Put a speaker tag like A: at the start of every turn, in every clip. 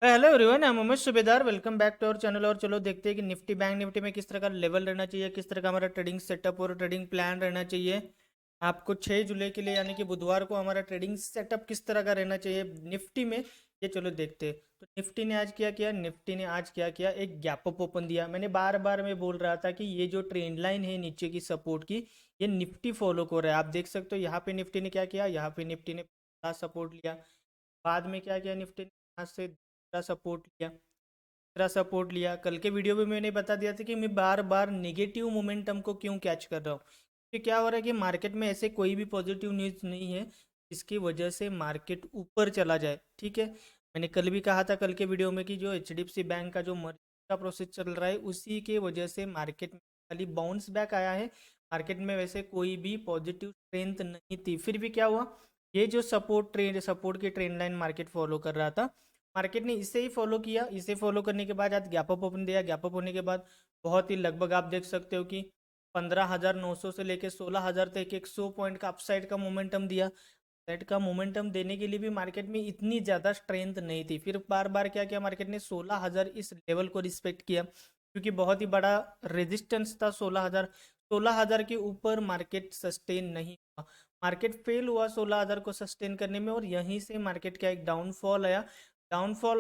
A: Hello everyone, मैं Mohammad Subedar. Welcome back to our channel. और चलो देखते हैं कि निफ्टी बैंक निफ्टी में किस तरह का लेवल रहना चाहिए, किस तरह का हमारा ट्रेडिंग सेटअप और ट्रेडिंग प्लान रहना चाहिए आपको 6 जुलाई के लिए, यानी कि बुधवार को हमारा ट्रेडिंग सेटअप किस तरह का रहना चाहिए निफ्टी में। ये चलो देखते हैं। तो निफ्टी ने आज क्या किया, निफ्टी ने आज क्या किया, एक गैप अप ओपन दिया। मैंने बार बार मैं बोल रहा था कि ये जो ट्रेंड लाइन है नीचे की सपोर्ट की, ये निफ्टी फॉलो कर रहा है। आप देख सकते हो यहाँ पे निफ्टी ने क्या किया, यहाँ पे निफ्टी ने सपोर्ट लिया। बाद में क्या किया निफ्टी ने, यहाँ से दूसरा सपोर्ट लिया, तीसरा सपोर्ट लिया। कल के वीडियो में मैंने बता दिया था कि मैं बार बार नेगेटिव मोमेंटम को क्यों कैच कर रहा हूँ, कि क्या हो रहा है कि मार्केट में ऐसे कोई भी पॉजिटिव न्यूज़ नहीं है जिसकी वजह से मार्केट ऊपर चला जाए। ठीक है, मैंने कल भी कहा था कल के वीडियो में कि जो HDFC बैंक का जो मर्ज का प्रोसेस चल रहा है उसी के वजह से मार्केट में खाली बाउंस बैक आया है। मार्केट में वैसे कोई भी पॉजिटिव स्ट्रेंथ नहीं थी। फिर भी क्या हुआ, ये जो सपोर्ट की ट्रेंड लाइन मार्केट फॉलो कर रहा था, मार्केट ने इसे ही फॉलो किया। इसे फॉलो करने के बाद आज गैप अप ओपन दिया। गैप अप होने के बाद बहुत ही लगभग आप देख सकते हो कि 15,900 से लेकर 16,000 तक 100 पॉइंट का अपसाइड का मोमेंटम दिया। सेट का मोमेंटम देने के लिए भी मार्केट में इतनी ज़्यादा स्ट्रेंथ नहीं थी। फिर बार बार क्या किया मार्केट ने, 16,000 इस लेवल को रिस्पेक्ट किया, क्योंकि बहुत ही बड़ा रेजिस्टेंस था 16,000। 16,000 के ऊपर मार्केट सस्टेन नहीं हुआ, मार्केट फेल हुआ 16,000 को सस्टेन करने में। और यहीं से मार्केट का एक डाउनफॉल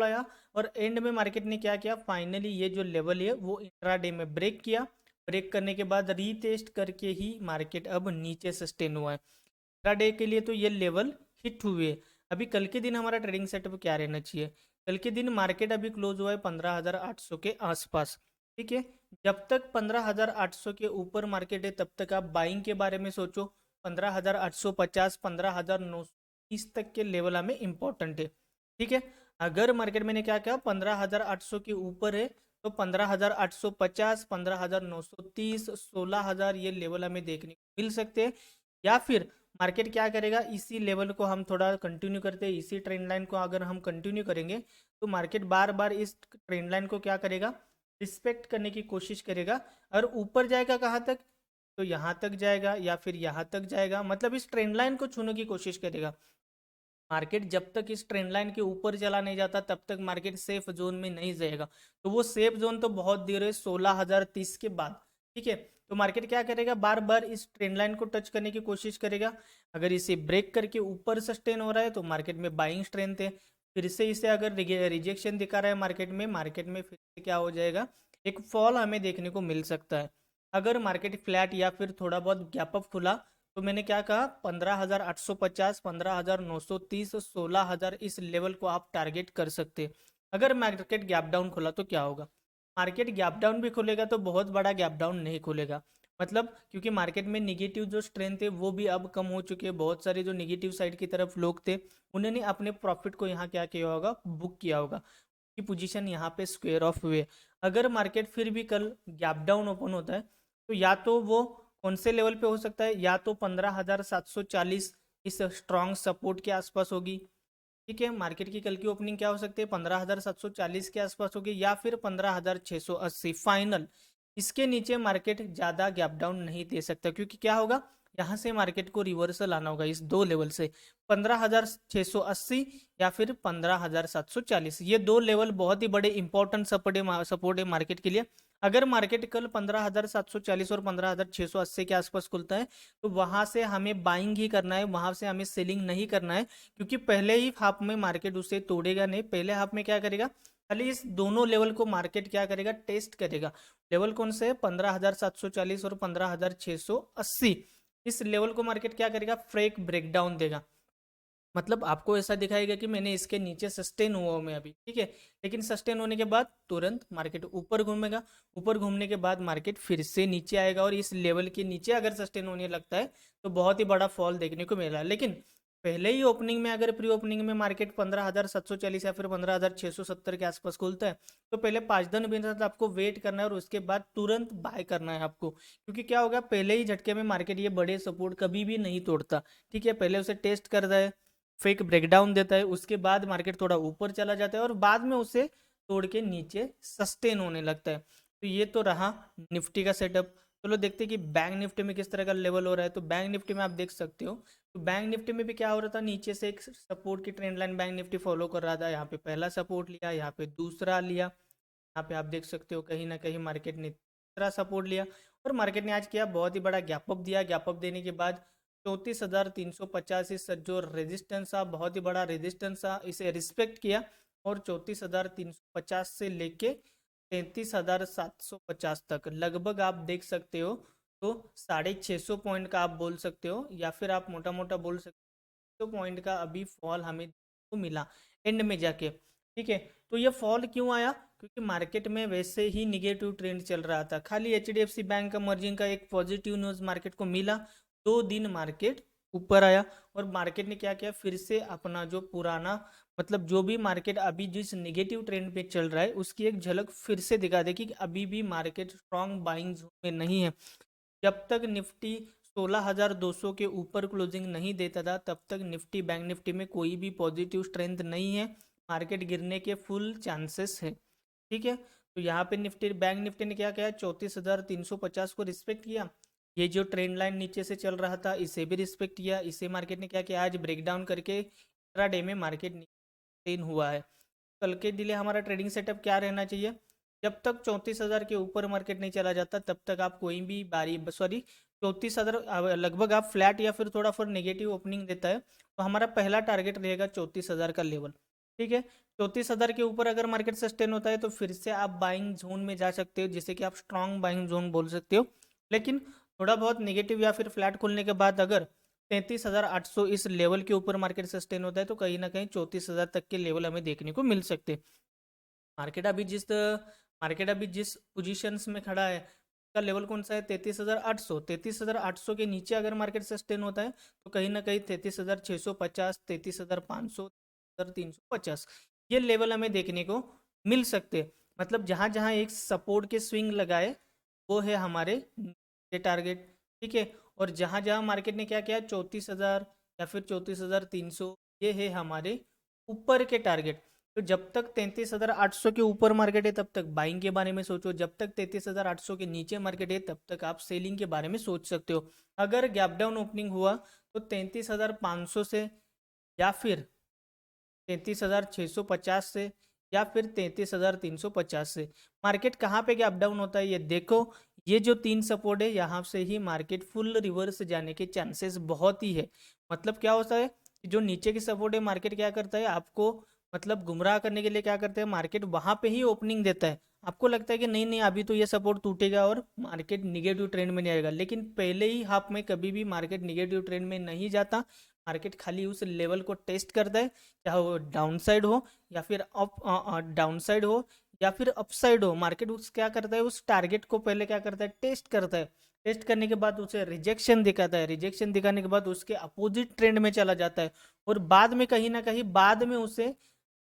A: आया और एंड में मार्केट ने क्या किया, फाइनली ये जो लेवल है वो इंट्राडे में ब्रेक किया। ब्रेक करने के बाद रीटेस्ट करके ही मार्केट अब नीचे सस्टेन हुआ है। इंट्राडे के लिए तो ये लेवल हिट हुए। अभी कल के दिन हमारा ट्रेडिंग सेटअप क्या रहना चाहिए, कल के दिन मार्केट अभी क्लोज हुआ है 15,800 के आसपास। ठीक है, जब तक 15,800 के ऊपर मार्केट है तब तक आप बाइंग के बारे में सोचो। 15,850 15,930 तक के लेवल हमें इंपॉर्टेंट है। ठीक है, अगर मार्केट मैंने क्या कहा 15,800 के ऊपर है तो 15,850 15,930 16,000 ये लेवल हमें देखने को मिल सकते हैं। या फिर मार्केट क्या करेगा, इसी लेवल को हम थोड़ा कंटिन्यू करते हैं, इसी ट्रेंड लाइन को अगर हम कंटिन्यू करेंगे तो मार्केट बार बार इस ट्रेंड लाइन को क्या करेगा, रिस्पेक्ट करने की कोशिश करेगा। और ऊपर जाएगा कहाँ तक, तो यहाँ तक जाएगा या फिर यहाँ तक जाएगा, मतलब इस ट्रेंड लाइन को छूने की कोशिश करेगा। मार्केट जब तक इस ट्रेंड लाइन के ऊपर चला नहीं जाता तब तक मार्केट सेफ जोन में नहीं जाएगा। तो वो सेफ जोन तो बहुत देर है, 16,030 के बाद। ठीक है, तो मार्केट क्या करेगा, बार बार इस ट्रेंड लाइन को टच करने की कोशिश करेगा। अगर इसे ब्रेक करके ऊपर सस्टेन हो रहा है तो मार्केट में बाइंग स्ट्रेंथ है। फिर से इसे अगर रिजेक्शन दिखा रहा है मार्केट में फिर से क्या हो जाएगा, एक फॉल हमें देखने को मिल सकता है। अगर मार्केट फ्लैट या फिर थोड़ा बहुत गैप अप खुला तो मैंने क्या कहा, 15,850 15,930 16,000 इस लेवल को आप टारगेट कर सकते हैं। अगर मार्केट गैप डाउन खुला तो क्या होगा, मार्केट गैप डाउन भी खुलेगा तो बहुत बड़ा गैप डाउन नहीं खुलेगा। मतलब क्योंकि मार्केट में निगेटिव जो स्ट्रेंथ है वो भी अब कम हो चुके हैं। बहुत सारे जो निगेटिव साइड की तरफ लोग थे उन्होंने अपने प्रॉफिट को यहाँ क्या किया होगा, बुक किया होगा, की पोजीशन यहाँ पे स्क्वेयर ऑफ हुए। अगर मार्केट फिर भी कल गैप डाउन ओपन होता है तो या तो वो कौन से लेवल पे हो सकता है, या तो 15,740 इस स्ट्रॉन्ग सपोर्ट के आसपास होगी। ठीक है, मार्केट की कल की ओपनिंग क्या हो सकती है, 15,740 के आसपास होगी, या फिर 15,680 फाइनल। इसके नीचे मार्केट ज़्यादा गैप डाउन नहीं दे सकता, क्योंकि क्या होगा, यहाँ से मार्केट को रिवर्सल आना होगा इस दो लेवल से, 15,680 या फिर 15,740। ये दो लेवल बहुत ही बड़े इंपॉर्टेंट सपोर्ट है मार्केट के लिए। अगर मार्केट कल 15,740 और 15,680 के आसपास खुलता है तो वहां से हमें बाइंग ही करना है, वहां से हमें सेलिंग नहीं करना है। क्योंकि पहले ही हाफ में मार्केट उसे तोड़ेगा नहीं, पहले हाफ में क्या करेगा, खाली इस दोनों लेवल को मार्केट क्या करेगा, टेस्ट करेगा। लेवल कौन से है, 15,740 और 15,680। इस लेवल को मार्केट क्या करेगा, फ्रेक ब्रेकडाउन देगा। मतलब आपको ऐसा दिखाएगा कि मैंने इसके नीचे सस्टेन हुआ हूं मैं अभी। ठीक है, लेकिन सस्टेन होने के बाद तुरंत मार्केट ऊपर घूमेगा। ऊपर घूमने के बाद मार्केट फिर से नीचे आएगा और इस लेवल के नीचे अगर सस्टेन होने लगता है तो बहुत ही बड़ा फॉल देखने को मिला। लेकिन पहले ही ओपनिंग में, अगर प्री ओपनिंग में मार्केट 15,740 या फिर 15,670 के आसपास खुलता है तो पहले 5 दिन मिनट आपको वेट करना है और उसके बाद तुरंत बाय करना है आपको। क्योंकि क्या होगा, पहले ही झटके में मार्केट ये बड़े सपोर्ट कभी भी नहीं तोड़ता। ठीक है, पहले उसे टेस्ट करता है, फेक ब्रेकडाउन देता है, उसके बाद मार्केट थोड़ा ऊपर चला जाता है और बाद में उसे तोड़ के नीचे सस्टेन होने लगता है। तो ये तो रहा निफ्टी का सेटअप। चलो देखते हैं कि बैंक निफ्टी में किस तरह का लेवल हो रहा है। तो बैंक निफ्टी में आप देख सकते हो, तो बैंक निफ्टी में भी क्या हो रहा था, नीचे से एक सपोर्ट की trend line bank Nifty follow कर रहा था। यहाँ पे पहला सपोर्ट लिया, यहाँ पे दूसरा लिया, यहाँ पे आप देख सकते हो कहीं ना कहीं मार्केट ने तीसरा सपोर्ट लिया, और मार्केट ने आज किया बहुत ही बड़ा गैप अप दिया। गैप अप देने के बाद 34,350 इस जो रेजिस्टेंस था, बहुत ही बड़ा रेजिस्टेंस था, इसे रिस्पेक्ट किया, और 34,350 से लेके 33,750 तक लगभग आप देख सकते हो। तो 650 पॉइंट का आप बोल सकते हो, या फिर आप मोटा मोटा बोल सकते हो पॉइंट का अभी फॉल हमें को मिला एंड में जाके। ठीक है, तो ये फॉल क्यों आया, क्योंकि मार्केट में वैसे ही निगेटिव ट्रेंड चल रहा था। खाली एचडीएफसी बैंक का मर्जिंग का एक पॉजिटिव न्यूज़ मार्केट को मिला, 2 दिन मार्केट ऊपर आया, और मार्केट ने क्या किया, फिर से अपना जो पुराना मतलब जो भी मार्केट अभी जिस नेगेटिव ट्रेंड पे चल रहा है उसकी एक झलक फिर से दिखा दे कि अभी भी मार्केट स्ट्रॉन्ग बाइंग जोन में नहीं है। जब तक निफ्टी 16,200 के ऊपर क्लोजिंग नहीं देता था, तब तक निफ्टी बैंक निफ्टी में कोई भी पॉजिटिव स्ट्रेंथ नहीं है, मार्केट गिरने के फुल चांसेस है। ठीक है, तो यहाँ पे निफ्टी बैंक निफ्टी ने क्या किया, 34,350 को रिस्पेक्ट किया। ये जो ट्रेंड लाइन नीचे से चल रहा था इसे भी रिस्पेक्ट किया। इसे मार्केट ने क्या किया, आज ब्रेक डाउन करके इंट्राडे में मार्केट टेन हुआ है। कल के लिए हमारा ट्रेडिंग सेटअप क्या रहना चाहिए, जब तक 34,000 के ऊपर मार्केट नहीं चला जाता तब तक आप कोई भी बारी सॉरी 34,000 लगभग आप फ्लैट या फिर थोड़ा फिर नेगेटिव ओपनिंग देता है, तो हमारा पहला टारगेट रहेगा 34,000 का लेवल। ठीक है, 34,000 के ऊपर अगर मार्केट सस्टेन होता है तो फिर से आप बाइंग जोन में जा सकते हो, जिसे कि आप स्ट्रॉन्ग बाइंग जोन बोल सकते हो। लेकिन थोड़ा बहुत नेगेटिव या फिर फ्लैट खुलने के बाद अगर 33,800 इस लेवल के ऊपर मार्केट सस्टेन होता है, तो कहीं ना कहीं 34,000 तक के लेवल हमें देखने को मिल सकते। मार्केट अभी जिस मार्केट अभी जिस पोजीशंस में खड़ा है का लेवल कौन सा है, 33,800। 33,800 के नीचे अगर मार्केट सस्टेन होता है तो कहीं ना कहीं 33,650, 33,500, 33,350 ये लेवल हमें देखने को मिल सकते। मतलब जहाँ जहाँ एक सपोर्ट के स्विंग लगाए वो है हमारे ये टारगेट। ठीक है, और जहाँ जहाँ मार्केट ने क्या किया, 34,000 या फिर 34,300 ये है हमारे ऊपर के टारगेट। तो जब तक 33,800 के ऊपर मार्केट है तब तक बाइंग के बारे में सोचो, जब तक 33,800 के नीचे मार्केट है तब तक आप सेलिंग के बारे में सोच सकते हो। अगर गैप डाउन ओपनिंग हुआ तो 33,500 से, या फिर 33,650 से, या फिर 33,350 से मार्केट कहाँ पे गैप डाउन होता है ये देखो। ये जो 3 सपोर्ट है यहाँ से ही मार्केट फुल रिवर्स जाने के चांसेस बहुत ही है। मतलब क्या होता है कि जो नीचे की सपोर्ट है मार्केट क्या करता है, आपको मतलब गुमराह करने के लिए क्या करते हैं, मार्केट वहाँ पे ही ओपनिंग देता है। आपको लगता है कि नहीं नहीं अभी तो ये सपोर्ट टूटेगा और मार्केट निगेटिव ट्रेंड में नहीं आएगा, लेकिन पहले ही हाफ में कभी भी मार्केट निगेटिव ट्रेंड में नहीं जाता। मार्केट खाली उस लेवल को टेस्ट करता है, चाहे वो डाउन साइड हो या फिर अप डाउन साइड हो या फिर अपसाइड हो। मार्केट उस क्या करता है, उस टारगेट को पहले क्या करता है, टेस्ट करता है। टेस्ट करने के बाद उसे रिजेक्शन दिखाता है, रिजेक्शन दिखाने के बाद उसके अपोजिट ट्रेंड में चला जाता है, और बाद में कहीं ना कहीं बाद में उसे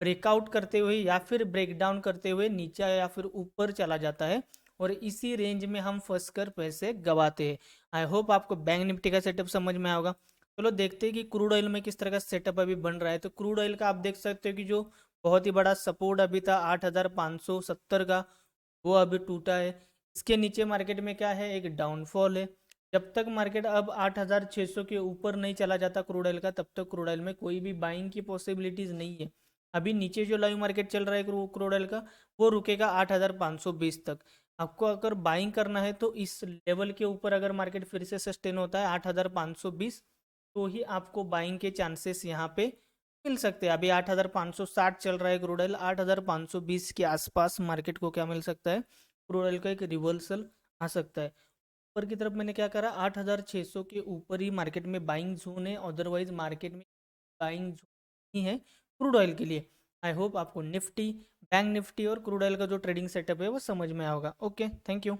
A: ब्रेकआउट करते हुए या फिर ब्रेक डाउन करते हुए नीचे या फिर ऊपर चला जाता है, और इसी रेंज में हम फंस कर पैसे गवाते हैं। आई होप आपको बैंक निफ्टी का सेटअप समझ में आएगा। चलो देखते हैं कि क्रूड ऑयल में किस तरह का सेटअप अभी बन रहा है। तो क्रूड ऑयल का आप देख सकते हो कि जो बहुत ही बड़ा सपोर्ट अभी था 8,570 का, वो अभी टूटा है। इसके नीचे मार्केट में क्या है, एक डाउनफॉल है। जब तक मार्केट अब 8,600 के ऊपर नहीं चला जाता क्रूड ऑयल का, तब तक क्रूड ऑयल में कोई भी बाइंग की पॉसिबिलिटीज नहीं है। अभी नीचे जो लाइव मार्केट चल रहा है क्रूड ऑयल का, वो रुकेगा 8,520 तक। आपको अगर बाइंग करना है तो इस लेवल के ऊपर अगर मार्केट फिर से सस्टेन होता है 8,520, तो ही आपको बाइंग के चांसेस यहाँ पे मिल सकते हैं। अभी 8,560 चल रहा है क्रूड ऑयल, 8,520 के आसपास मार्केट को क्या मिल सकता है, क्रूड ऑयल का एक रिवर्सल आ सकता है। ऊपर की तरफ मैंने क्या करा, 8,600 के ऊपर ही मार्केट में बाइंग जोन है, अदरवाइज मार्केट में बाइंग जोन ही है क्रूड ऑयल के लिए। आई होप आपको निफ्टी, बैंक निफ्टी और क्रूड ऑयल का जो ट्रेडिंग सेटअप है वो समझ में आएगा। Okay, thank you.